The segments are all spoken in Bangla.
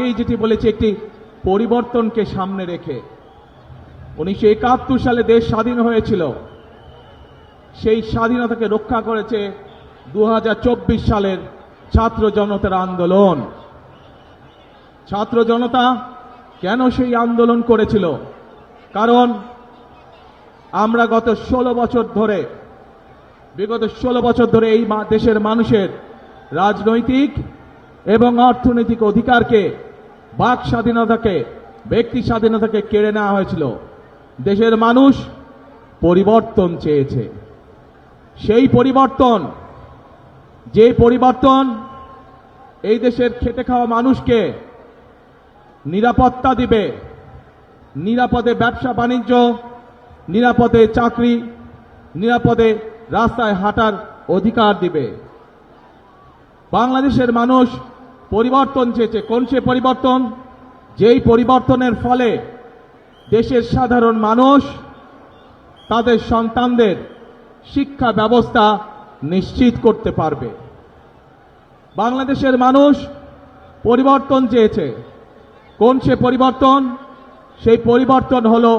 আগেই যেটি বলেছি, একটি পরিবর্তনকে সামনে রেখে 1971 সালে দেশ স্বাধীন হয়েছিল। সেই স্বাধীনতাকে রক্ষা করেছে 2024 সালের ছাত্র জনতার আন্দোলন। ছাত্র জনতা কেন সেই আন্দোলন করেছিল? কারণ আমরা বিগত 16 বছর ধরে এই দেশের মানুষের রাজনৈতিক এবং অর্থনৈতিক অধিকারকে, বাক স্বাধীনতাকে, ব্যক্তি স্বাধীনতাকে কেড়ে নেওয়া হয়েছিল। দেশের মানুষ পরিবর্তন চেয়েছে। সেই পরিবর্তন, যে পরিবর্তন এই দেশের খেটে খাওয়া মানুষকে নিরাপত্তা দিবে, নিরাপদে ব্যবসা বাণিজ্য, নিরাপদে চাকরি, নিরাপদে রাস্তায় হাঁটার অধিকার দিবে। বাংলাদেশের মানুষ পরিবর্তন চেয়েছে। কোন সে পরিবর্তন? যেই পরিবর্তনের ফলে দেশের সাধারণ মানুষ তাদের সন্তানদের শিক্ষা ব্যবস্থা নিশ্চিত করতে পারবে। বাংলাদেশের মানুষ পরিবর্তন চেয়েছে। কোন সে পরিবর্তন? সেই পরিবর্তন হলো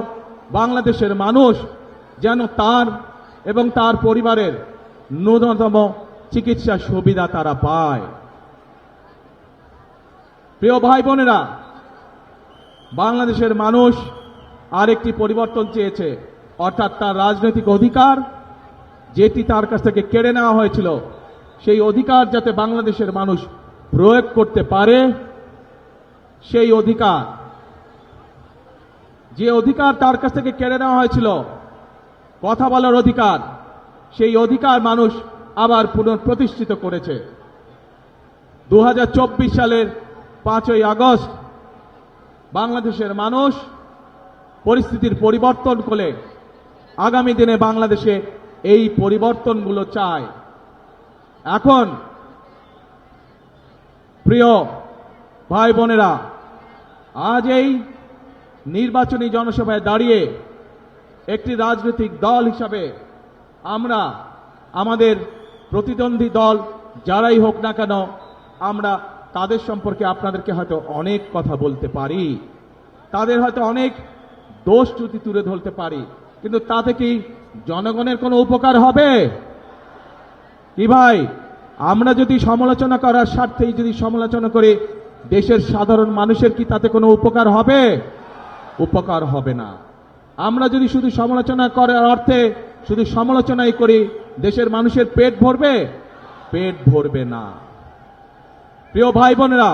বাংলাদেশের মানুষ যেন তার এবং তার পরিবারের ন্যূনতম চিকিৎসা সুবিধা তারা পায়। প্রিয় ভাই বোনেরা, বাংলাদেশের মানুষ আরেকটি পরিবর্তন চেয়েছে, অর্থাৎ তার রাজনৈতিক অধিকার যেটি তার কাছ থেকে কেড়ে নেওয়া হয়েছিল, সেই অধিকার যাতে বাংলাদেশের মানুষ প্রয়োগ করতে পারে। সেই অধিকার, যে অধিকার তার কাছ থেকে কেড়ে নেওয়া হয়েছিল, কথা বলার অধিকার, সেই অধিকার মানুষ আবার পুনঃপ্রতিষ্ঠিত করেছে। 2024 সালের 5ই আগস্ট বাংলাদেশের মানুষ পরিস্থিতির পরিবর্তন করে আগামী দিনে বাংলাদেশে এই পরিবর্তনগুলো চায়। এখন প্রিয় ভাই বোনেরা, আজ এই নির্বাচনী জনসভায় দাঁড়িয়ে একটি রাজনৈতিক দল হিসাবে আমরা আমাদের প্রতিদ্বন্দ্বী দল যারাই হোক না কেন, আমরা তাদের সম্পর্কে আপনাদেরকে হয়তো অনেক কথা বলতে পারি, তাদের হয়তো অনেক দোষ ত্রুটি তুলে ধরতে পারি, কিন্তু তাতে কি জনগণের কোনো উপকার হবে? কি ভাই, আমরা যদি সমালোচনা করার স্বার্থেই যদি সমালোচনা করি, দেশের সাধারণ মানুষের কি তাতে কোনো উপকার হবে? উপকার হবে না। আমরা যদি শুধু সমালোচনা করার অর্থে শুধু সমালোচনাই করি, দেশের মানুষের পেট ভরবে? পেট ভরবে না। প্রিয় ভাই বোনেরা,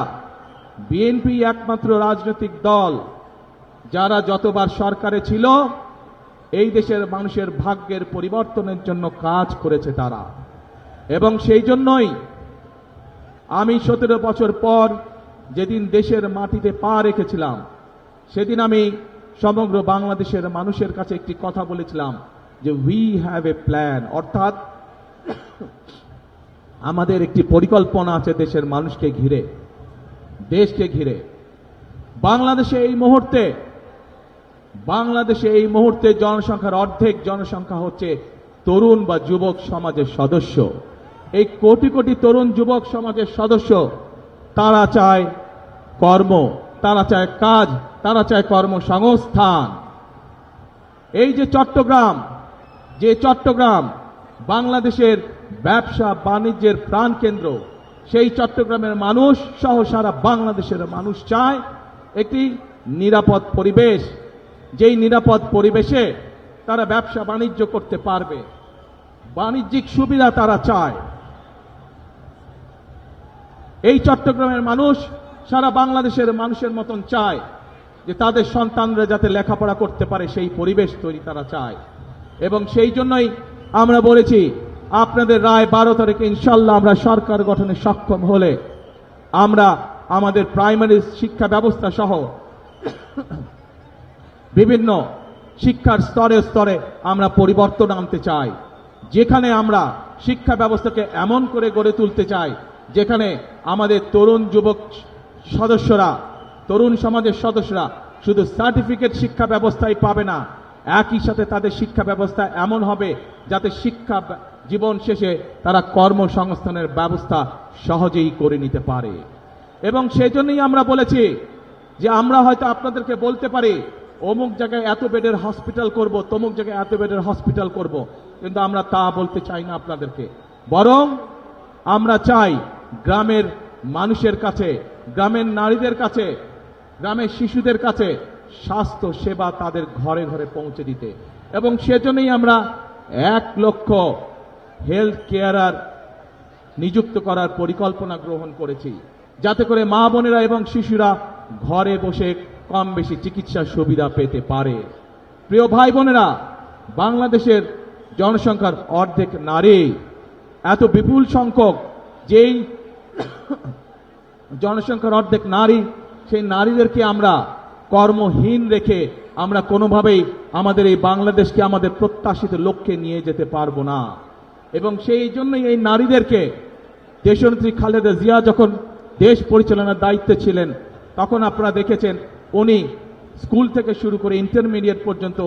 বিএনপি একমাত্র রাজনৈতিক দল যারা যতবার সরকারে ছিল এই দেশের মানুষের ভাগ্যের পরিবর্তনের জন্য কাজ করেছে তারা। এবং সেই জন্যই আমি 17 বছর পর যেদিন দেশের মাটিতে পা রেখেছিলাম, সেদিন আমি সমগ্র বাংলাদেশের মানুষের কাছে একটি কথা বলেছিলাম যে উই হ্যাভ এ প্ল্যান, অর্থাৎ আমাদের একটি পরিকল্পনা আছে দেশের মানুষকে ঘিরে, দেশকে ঘিরে। বাংলাদেশে এই মুহূর্তে জনসংখ্যার অর্ধেক জনসংখ্যা হচ্ছে তরুণ বা যুবক সমাজের সদস্য। এই কোটি কোটি তরুণ যুবক সমাজের সদস্য তারা চায় কর্ম, তারা চায় কাজ, তারা চায় কর্মসংস্থান। এই যে চট্টগ্রাম বাংলাদেশের ব্যবসা বাণিজ্যের প্রাণকেন্দ্র, সেই চট্টগ্রামের মানুষ সহ সারা বাংলাদেশের মানুষ চায় একটি নিরাপদ পরিবেশ, যেই নিরাপদ পরিবেশে তারা ব্যবসা বাণিজ্য করতে পারবে, বাণিজ্যিক সুবিধা তারা চায়। এই চট্টগ্রামের মানুষ সারা বাংলাদেশের মানুষের মতন চায় যে তাদের সন্তানরা যাতে লেখাপড়া করতে পারে, সেই পরিবেশ তৈরি তারা চায়। এবং সেই জন্যই আমরা বলেছি, আপনাদের রায় 12 তারিখে ইনশাল্লাহ আমরা সরকার গঠনে সক্ষম হলে আমরা আমাদের প্রাইমারি শিক্ষা ব্যবস্থা সহ বিভিন্ন শিক্ষার স্তরে স্তরে আমরা পরিবর্তন আনতে চাই, যেখানে আমরা শিক্ষা ব্যবস্থাকে এমন করে গড়ে তুলতে চাই যেখানে আমাদের তরুণ যুবক সদস্যরা, তরুণ সমাজের সদস্যরা শুধু সার্টিফিকেট শিক্ষা ব্যবস্থাই পাবে না, একই সাথে তাদের শিক্ষা ব্যবস্থা এমন হবে যাতে শিক্ষা জীবন শেষে তারা কর্মসংস্থানের ব্যবস্থা সহজেই করে নিতে পারে। এবং সেজন্যই আমরা বলেছি যে আমরা হয়তো আপনাদেরকে বলতে পারি অমুক জায়গায় এত বেডের হসপিটাল করব, তমুক জায়গায় এত বেডের হসপিটাল করব, কিন্তু আমরা তা বলতে চাই না আপনাদেরকে। বরং আমরা চাই গ্রামের মানুষের কাছে, গ্রামের নারীদের কাছে, গ্রামের শিশুদের কাছে স্বাস্থ্য সেবা তাদের ঘরে ঘরে পৌঁছে দিতে। এবং সেজন্যই আমরা 1 লক্ষ হেলথ কেয়ারার নিযুক্ত করার পরিকল্পনা গ্রহণ করেছি, যাতে করে মা বোনেরা এবং শিশুরা ঘরে বসে কম বেশি চিকিৎসার সুবিধা পেতে পারে। প্রিয় ভাই বোনেরা, বাংলাদেশের জনসংখ্যার অর্ধেক নারী। এত বিপুল সংখ্যক যেই জনসংখ্যার অর্ধেক নারী, সেই নারীদেরকে আমরা কর্মহীন রেখে আমরা কোনোভাবেই আমাদের এই বাংলাদেশকে আমাদের প্রত্যাশিত লক্ষ্যে নিয়ে যেতে পারবো না। এবং সেই জন্যই এই নারীদেরকে দেশনেত্রী খালেদা জিয়া যখন দেশ পরিচালনার দায়িত্বে ছিলেন, তখন আপনারা দেখেছেন উনি স্কুল থেকে শুরু করে ইন্টারমিডিয়েট পর্যন্ত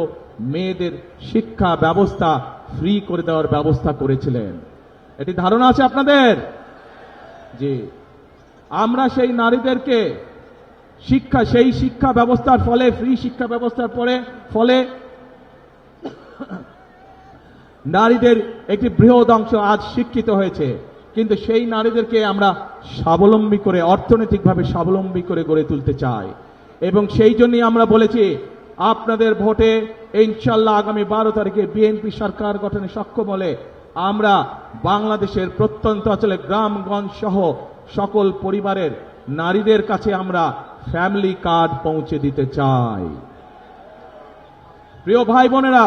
মেয়েদের শিক্ষা ব্যবস্থা ফ্রি করে দেওয়ার ব্যবস্থা করেছিলেন। এটি ধারণা আছে আপনাদের যে আমরা সেই নারীদেরকে সেই শিক্ষা ব্যবস্থার ফলে, ফ্রি শিক্ষা ব্যবস্থার ফলে নারীদের একটি বৃহৎ অংশ আজ শিক্ষিত হয়েছে। কিন্তু সেই নারীদেরকে আমরা স্বাবলম্বী করে, অর্থনৈতিকভাবে স্বাবলম্বী করে গড়ে তুলতে চাই। এবং সেই জন্যই আমরা বলেছি আপনাদের ভোটে ইনশাল্লাহ আগামী 12 তারিখে বিএনপি সরকার গঠনে সক্ষম হলে আমরা বাংলাদেশের প্রত্যন্ত অঞ্চলে গ্রামগঞ্জ সহ সকল পরিবারের নারীদের কাছে আমরা ফ্যামিলি কার্ড পৌঁছে দিতে চাই। প্রিয় ভাই বোনেরা,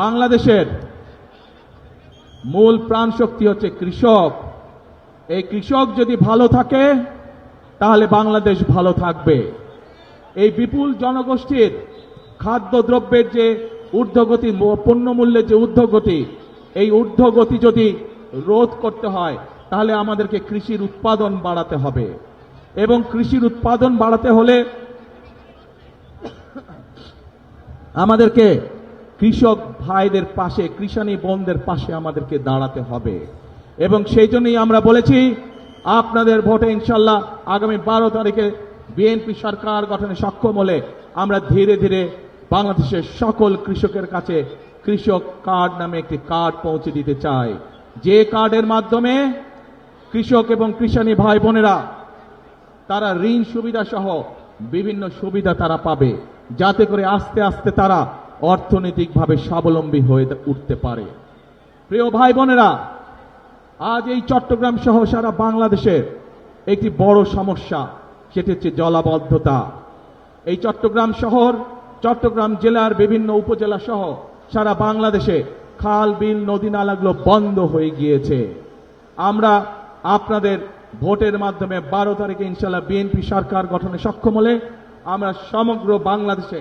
বাংলাদেশের মূল প্রাণ শক্তি হচ্ছে কৃষক। এই কৃষক যদি ভালো থাকে তাহলে বাংলাদেশ ভালো থাকবে। এই বিপুল জনগোষ্ঠীর খাদ্যদ্রব্যের যে ঊর্ধ্বগতি, পণ্যমূল্যের যে ঊর্ধ্বগতি, এই ঊর্ধ্বগতি যদি রোধ করতে হয় তাহলে আমাদেরকে কৃষির উৎপাদন বাড়াতে হবে। এবং কৃষির উৎপাদন বাড়াতে হলে আমাদেরকে কৃষক ভাইদের পাশে, কৃষানী বোনদের পাশে আমাদেরকে দাঁড়াতে হবে। এবং সেই জন্যই আমরা বলেছি আপনাদের ভোটে ইনশাল্লাহ আগামী 12 তারিখে বিএনপি সরকার গঠনে সক্ষম হলে আমরা ধীরে ধীরে বাংলাদেশের সকল কৃষকের কাছে কৃষক কার্ড নামে একটি কার্ড পৌঁছে দিতে চাই, যে কার্ডের মাধ্যমে কৃষক এবং কৃষানী ভাই বোনেরা তারা ঋণ সুবিধা সহ বিভিন্ন সুবিধা তারা পাবে, যাতে করে আস্তে আস্তে তারা অর্থনৈতিকভাবে স্বাবলম্বী হয়ে উঠতে পারে। প্রিয় ভাই বোনেরা, আজ এই চট্টগ্রাম সহ সারা বাংলাদেশের একটি বড় সমস্যা, সেটি হচ্ছে জলাবদ্ধতা। এই চট্টগ্রাম শহর, চট্টগ্রাম জেলার বিভিন্ন উপজেলা সহ সারা বাংলাদেশে খাল, বিল, নদী নালাগুলো বন্ধ হয়ে গিয়েছে। আমরা আপনাদের ভোটের মাধ্যমে 12 তারিখে ইনশাল্লাহ বিএনপি সরকার গঠনে সক্ষম হলে আমরা সমগ্র বাংলাদেশে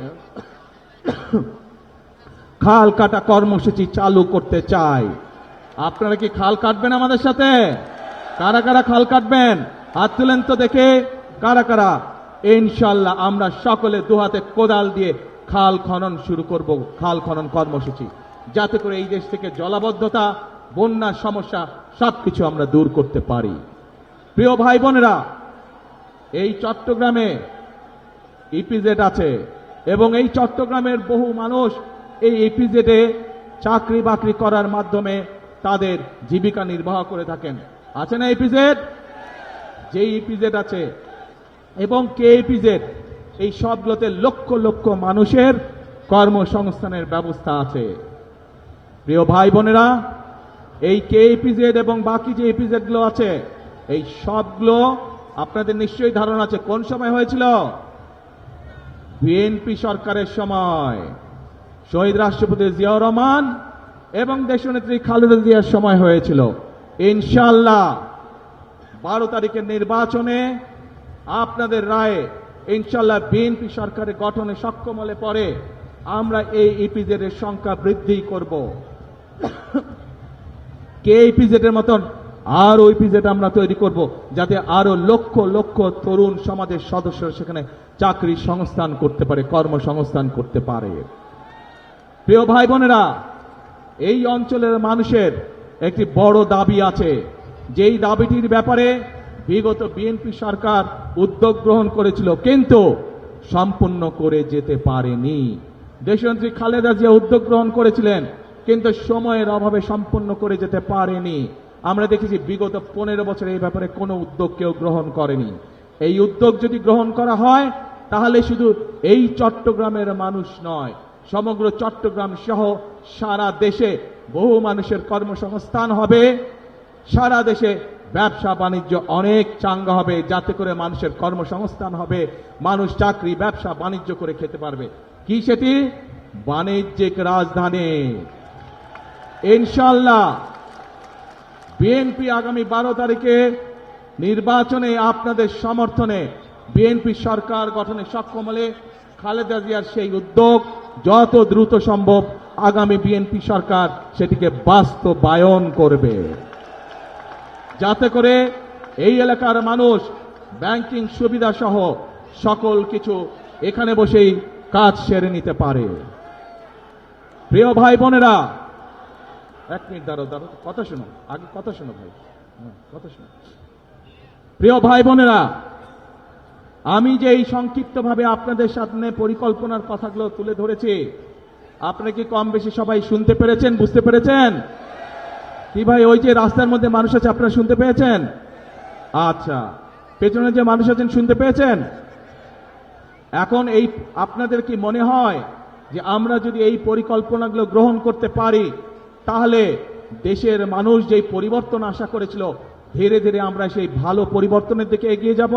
খাল কাটা কর্মসূচি চালু করতে চাই। আপনারা কি খাল কাটবেন আমাদের সাথে? কারা কারা খাল কাটবেন হাত তুলেন তো দেখে, কারা কারা? ইনশাল্লাহ আমরা সকলে দুহাতে কোদাল দিয়ে খাল খনন শুরু করব, খাল খনন কর্মসূচি, যাতে করে এই দেশ থেকে জলাবদ্ধতা, বন্যার সমস্যা সবকিছু আমরা দূর করতে পারি। প্রিয় ভাই বোনেরা, এই চট্টগ্রামে ইপিজেড আছে এবং এই চট্টগ্রামের বহু মানুষ এই ইপিজেডে চাকরি বাকরি করার মাধ্যমে তাদের জীবিকা নির্বাহ করে থাকেন। আছে না ইপিজেড? যে ইপিজেড আছে এবং কে ইপিজেড, এই সবগুলোতে লক্ষ লক্ষ মানুষের কর্মসংস্থানের ব্যবস্থা আছে। প্রিয় ভাই বোনেরা, এই কে ইপিজেড এবং বাকি যে ইপিজেড গুলো আছে, এই সবগুলো আপনাদের নিশ্চয়ই ধারণা আছে কোন সময় হয়েছিল? বিএনপি সরকারের সময়, শহীদ রাষ্ট্রপতি জিয়াউর রহমান এবং দেশনেত্রী খালেদা জিয়ার সময় হয়েছিল। ইনশাআল্লাহ 12 তারিখের নির্বাচনে আপনাদের রায়ে ইনশাআল্লাহ বিএনপি সরকারের গঠনে সক্ষম হলে পরে আমরা এই ইপিজেড এর সংখ্যা বৃদ্ধি করব। কে ইপিজেড এর মতন আরো ইপিজেড আমরা তৈরি করব, যাতে আরো লক্ষ লক্ষ তরুণ সমাজের সদস্যরা সেখানে চাকরি সংস্থান করতে পারে, কর্মসংস্থান করতে পারে। প্রিয় ভাই বোনেরা, এই অঞ্চলের মানুষের একটি বড় দাবি আছে, যেই দাবিটির ব্যাপারে বিগত বিএনপি সরকার উদ্যোগ গ্রহণ করেছিল, কিন্তু সম্পূর্ণ করে যেতে পারেনি। দেশনেত্রী খালেদা জিয়া উদ্যোগ গ্রহণ করেছিলেন, কিন্তু সময়ের অভাবে সম্পূর্ণ করে যেতে পারেনি। আমরা দেখেছি বিগত 15 বছরে এই ব্যাপারে কোনো উদ্যোগ কেউ গ্রহণ করেনি। এই উদ্যোগ যদি গ্রহণ করা হয়, তাহলে শুধু এই চট্টগ্রামের মানুষ নয়, সমগ্র চট্টগ্রাম সহ সারা দেশে বহু মানুষের কর্মসংস্থান হবে, সারা দেশে ব্যবসা বাণিজ্য অনেক চাঙ্গা হবে, যাতে করে মানুষের কর্মসংস্থান হবে, মানুষ চাকরি ব্যবসা বাণিজ্য করে খেতে পারবে। কি সেটি? বাণিজ্যিক রাজধানী। ইনশাআল্লাহ বিএনপি আগামী 12 তারিখে নির্বাচনে আপনাদের সমর্থনে বিএনপি সরকার গঠনে সক্ষম হলে খালেদা জিয়ার সেই উদ্যোগ যত দ্রুত সম্ভব আগামী বিএনপি সরকার সেটিকে বাস্তবায়ন করবে, যাতে করে এই এলাকার মানুষ ব্যাংকিং সুবিধা সহ সকল কিছু এখানে বসেই কাজ সেরে নিতে পারে। প্রিয় ভাই বোনেরা, এক মিনিট দাঁড়াও, কথা শোনো, আগে কথা শোনো ভাই, কথা শোনো। প্রিয় ভাই বোনেরা, আমি যে এই সংক্ষিপ্তভাবে আপনাদের সামনে পরিকল্পনার কথাগুলো তুলে ধরেছি, আপনারা কি কম বেশি সবাই শুনতে পেরেছেন, বুঝতে পেরেছেন? কি ভাই, ওই যে রাস্তার মধ্যে মানুষ আছে, আপনারা শুনতে পেয়েছেন? আচ্ছা, পেছনে যে মানুষ আছেন শুনতে পেয়েছেন? এখন এই আপনাদের কি মনে হয় যে আমরা যদি এই পরিকল্পনাগুলো গ্রহণ করতে পারি, তাহলে দেশের মানুষ যেই পরিবর্তন আশা করেছিল, ধীরে ধীরে আমরা সেই ভালো পরিবর্তনের দিকে এগিয়ে যাব?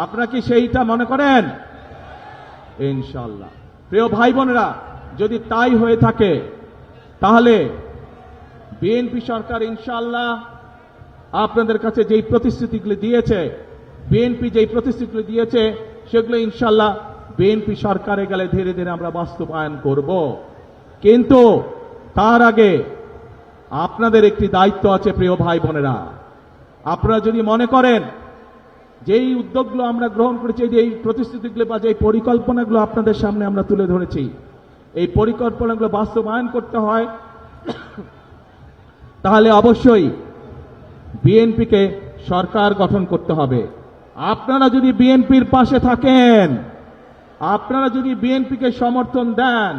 আপনারা কি সেইটা মনে করেন? ইনশাআল্লাহ। প্রিয় ভাই বোনেরা, যদি তাই হয়ে থাকে, তাহলে বিএনপি সরকার ইনশাআল্লাহ আপনাদের কাছে যেই প্রতিশ্রুতিগুলি দিয়েছে, বিএনপি যেই প্রতিশ্রুতিগুলি দিয়েছে, সেগুলো ইনশাআল্লাহ বিএনপি সরকারে গেলে ধীরে ধীরে আমরা বাস্তবায়ন করব। কিন্তু তার আগে আপনাদের একটি দায়িত্ব আছে প্রিয় ভাই বোনেরা। আপনারা যদি মনে করেন যেই উদ্যোগগুলো আমরা গ্রহণ করেছি, এই প্রতিশ্রুতিগুলো বা যে পরিকল্পনাগুলো আপনাদের সামনে আমরা তুলে ধরেছি, এই পরিকল্পনাগুলো বাস্তবায়ন করতে হয়, তাহলে অবশ্যই বিএনপিকে সরকার গঠন করতে হবে। আপনারা যদি বিএনপির পাশে থাকেন, আপনারা যদি বিএনপিকে সমর্থন দেন,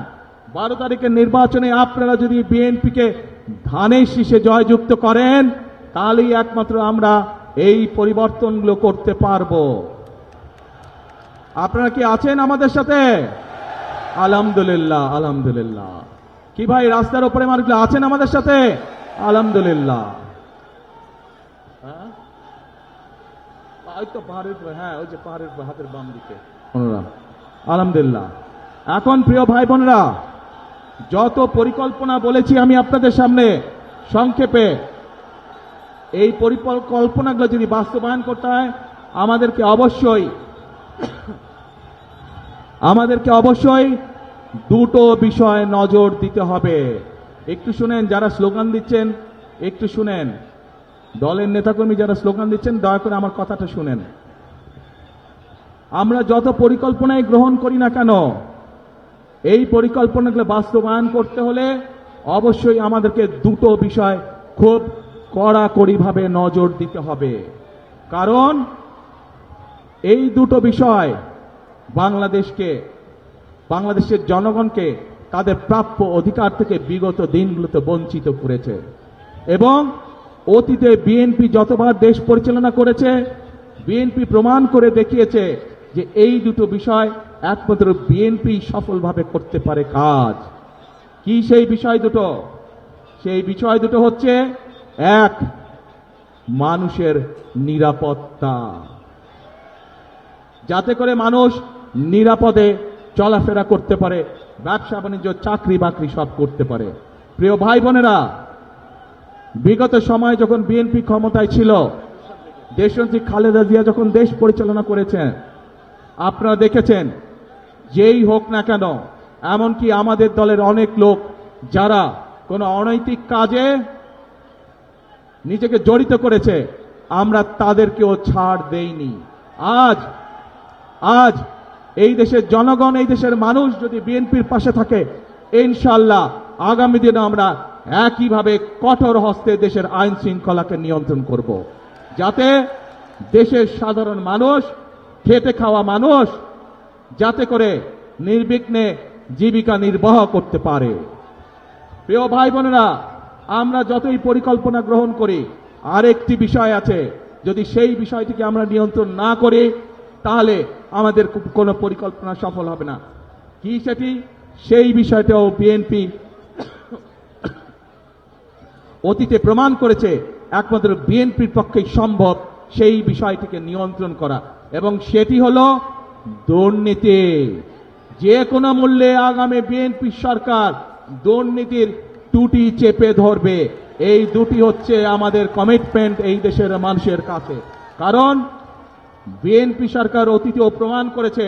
12 তারিখের নির্বাচনে আপনারা যদি বিএনপিকে ধানের শীষে জয়যুক্ত করেন, তাহলেই একমাত্র আমরা এই পরিবর্তনগুলো করতে পারব। আপনারা কি আছেন আমাদের সাথে? আলহামদুলিল্লাহ, আলহামদুলিল্লাহ। কি ভাই, রাস্তার উপরে মানুষগুলো আছেন আমাদের সাথে? আলহামদুলিল্লাহ। ওই তো পাহাড়ের, হ্যাঁ, ওই যে পাহাড়ের হাতের বাম দিকে। আলহামদুলিল্লাহ। এখন প্রিয় ভাই বোনেরা, যত পরিকল্পনা বলেছি আমি আপনাদের সামনে সংক্ষেপে, এই পরিকল্পনাগুলো যদি বাস্তবায়ন করতে হয়, আমাদেরকে অবশ্যই দুটো বিষয় নজর দিতে হবে। একটু শুনেন, যারা স্লোগান দিচ্ছেন একটু শুনেন, দলের নেতাকর্মী যারা স্লোগান দিচ্ছেন দয়া করে আমার কথাটা শুনেন। আমরা যত পরিকল্পনাই গ্রহণ করি না কেন, এই পরিকল্পনাগুলো বাস্তবায়ন করতে হলে অবশ্যই আমাদেরকে দুটো বিষয় খুব কড়াকড়িভাবে নজর দিতে হবে। কারণ এই দুটো বিষয় বাংলাদেশের জনগণকে তাদের প্রাপ্য অধিকার থেকে বিগত দিনগুলোতে বঞ্চিত করেছে। এবং অতীতে বিএনপি যতবার দেশ পরিচালনা করেছে, বিএনপি প্রমাণ করে দেখিয়েছে যে এই দুটো বিষয় একমাত্র বিএনপি সফলভাবে করতে পারে কাজ। কি সেই বিষয় দুটো? সেই বিষয় দুটো হচ্ছে, এক, মানুষের নিরাপত্তা, যাতে করে মানুষ নিরাপদে চলাফেরা করতে পারে, ব্যবসা বাণিজ্য চাকরি বাকরি সব করতে পারে। প্রিয় ভাই বোনেরা, বিগত সময়ে যখন বিএনপি ক্ষমতায় ছিল, দেশনেত্রী খালেদা জিয়া যখন দেশ পরিচালনা করেছেন, আপনারা দেখেছেন যেই হোক না কেন, এমনকি আমাদের দলের অনেক লোক যারা কোনো অনৈতিক কাজে নিজেকে জড়িত করেছে, আমরা তাদেরকেও ছাড় দেইনি। আজ এই দেশের জনগণ, এই দেশের মানুষ যদি বিএনপির পাশে থাকে, ইনশাআল্লাহ আগামী দিনে আমরা একইভাবে কঠোর হস্তে দেশের আইন শৃঙ্খলাকে নিয়ন্ত্রণ করব। যাতে দেশের সাধারণ মানুষ, খেটে খাওয়া মানুষ যাতে করে নির্বিঘ্নে জীবিকা নির্বাহ করতে পারে। প্রিয় ভাই বোনেরা, আমরা যতই পরিকল্পনা গ্রহণ করি, আরেকটি বিষয় আছে, যদি সেই বিষয়টিকে আমরা নিয়ন্ত্রণ না করি তাহলে আমাদের কোনো পরিকল্পনা সফল হবে না। কি সেটি? সেই বিষয়টাও বিএনপি অতীতে প্রমাণ করেছে একমাত্র বিএনপির পক্ষেই সম্ভব সেই বিষয়টিকে নিয়ন্ত্রণ করা, এবং সেটি হলো দুর্নীতি। যে কোনো মূল্যে আগামী বিএনপি সরকার দুর্নীতির টুটি চেপে ধরবে। এই দুটি হচ্ছে আমাদের কমিটমেন্ট এই দেশের মানুষের কাছে। কারণ বিএনপি সরকার অতীতেও প্রমাণ করেছে